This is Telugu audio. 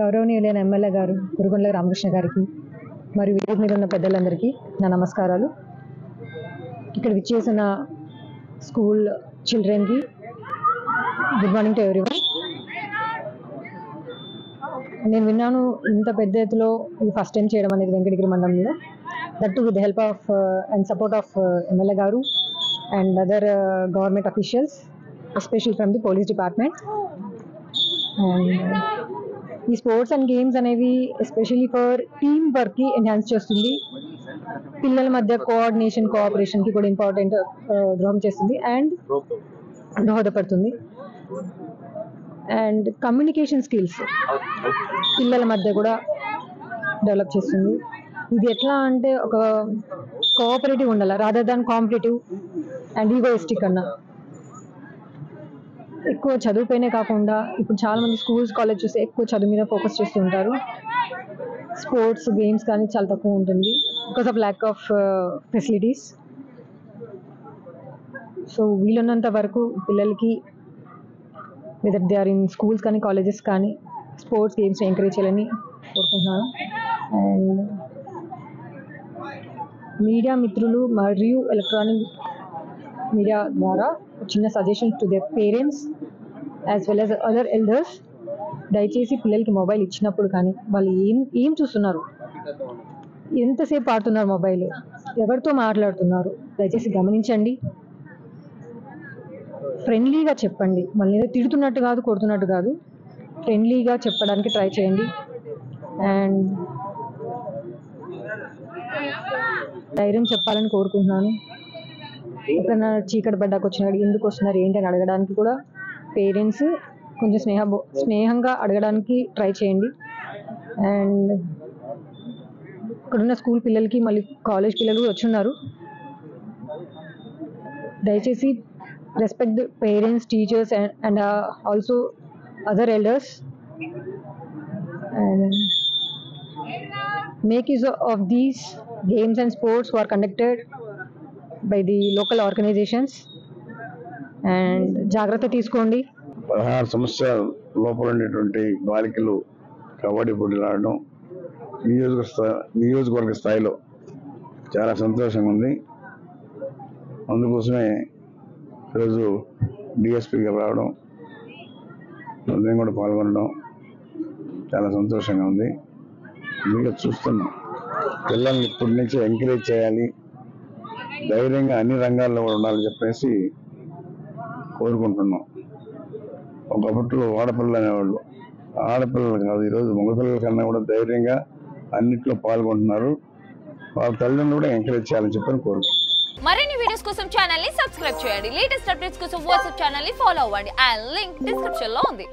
గౌరవనీయులైన ఎమ్మెల్యే గారు కురుగొండ్ల రామకృష్ణ గారికి మరియు వేదిక మీద ఉన్న పెద్దలందరికీ నా నమస్కారాలు. ఇక్కడ విచ్చేసిన స్కూల్ చిల్డ్రన్కి గుడ్ మార్నింగ్ టు ఎవ్రీవన్. నేను విన్నాను ఇంత పెద్ద ఎత్తులో ఇది ఫస్ట్ టైం చేయడం అనేది వెంకటగిరి మండలంలో, that to with the help of and support of MLA గారు and other government officials, especial from the police department. ఈ స్పోర్ట్స్ అండ్ గేమ్స్ అనేవి ఎస్పెషల్లీ ఫర్ టీమ్ వర్క్కి ఎన్హాన్స్ చేస్తుంది, పిల్లల మధ్య కోఆర్డినేషన్ కోఆపరేషన్కి కూడా ఇంపార్టెంట్ దోహదం చేస్తుంది అండ్ దోహదపడుతుంది. అండ్ కమ్యూనికేషన్ స్కిల్స్ పిల్లల మధ్య కూడా డెవలప్ చేస్తుంది. ఇది ఎట్లా అంటే ఒక కోఆపరేటివ్ ఉండాలి rather than competitive and egoistic అన్న. ఎక్కువ చదువుపైనే కాకుండా ఇప్పుడు చాలామంది స్కూల్స్ కాలేజ్ చూస్తే ఎక్కువ చదువు మీద ఫోకస్ చేస్తూ ఉంటారు, స్పోర్ట్స్ గేమ్స్ కానీ చాలా తక్కువ ఉంటుంది because of lack of facilities. So వీలున్నంత వరకు పిల్లలకి whether they are in schools కానీ కాలేజెస్ కానీ స్పోర్ట్స్ గేమ్స్ ఎంకరేజ్ చేయాలని కోరుకుంటున్నాను. అండ్ మీడియా మిత్రులు మరియు ఎలక్ట్రానిక్ మీడియా ద్వారా చిన్న suggestions to their parents as well as other elders. దయచేసి పిల్లలకి మొబైల్ ఇచ్చినప్పుడు కానీ వాళ్ళు ఏం చూస్తున్నారు, ఎంతసేపు ఆడుతున్నారు, మొబైల్ ఎవరితో మాట్లాడుతున్నారు, దయచేసి గమనించండి. ఫ్రెండ్లీగా చెప్పండి, మళ్ళీ ఏదో తిడుతున్నట్టు కాదు కొడుతున్నట్టు కాదు, ఫ్రెండ్లీగా చెప్పడానికి ట్రై చేయండి. అండ్ ధైర్యం చెప్పాలని కోరుకుంటున్నాను. ఎప్పుడైనా చీకటి పడ్డాకు వచ్చినాడు ఎందుకు వస్తున్నారు ఏంటి అని అడగడానికి కూడా పేరెంట్స్ కొంచెం స్నేహంగా అడగడానికి ట్రై చేయండి. అండ్ ఇక్కడున్న స్కూల్ పిల్లలకి మళ్ళీ కాలేజ్ పిల్లలు వచ్చున్నారు, దయచేసి respect the parents, teachers and also other elders and make use of these games and sports who are conducted by the local organizations. And జాగ్రత్త తీసుకోండి. 16 సంవత్సరాల లోపల ఉండేటువంటి బాలికలు కబడ్డీ పోటీలు ఆడడం నియోజకవర్గ స్థాయిలో చాలా సంతోషంగా ఉంది. అందుకోసమే ఈరోజు డిఎస్పీ గారు రావడం, నేను కూడా పాల్గొనడం చాలా సంతోషంగా ఉంది. ఇంకా చూస్తున్నాం పిల్లల్ని ఇప్పటి నుంచి ఎంకరేజ్ చేయాలి, ధైర్యంగా అన్ని రంగాల్లో కూడా ఉండాలని చెప్పేసి కోరుకుంటున్నాం. ఒకప్పట్లో ఆడపిల్లలు అనేవాళ్ళు, ఆడపిల్లలు కాదు ఈరోజు మగపిల్లల కన్నా కూడా ధైర్యంగా అన్నిట్లో పాల్గొంటున్నారు. వాళ్ళ తల్లిదండ్రులు కూడా ఎంకరేజ్ చేయాలని చెప్పని కోరుకుంటున్నాం. మరిన్ని వీడియోస్ కోసం ఛానల్ ని సబ్స్క్రైబ్ చేయండి, లేటెస్ట్ అప్డేట్స్ కోసం వాట్సాప్ ఛానల్ ని ఫాలో అవ్వండి. అండ్ లింక్ డిస్క్రిప్షన్ లో ఉంది.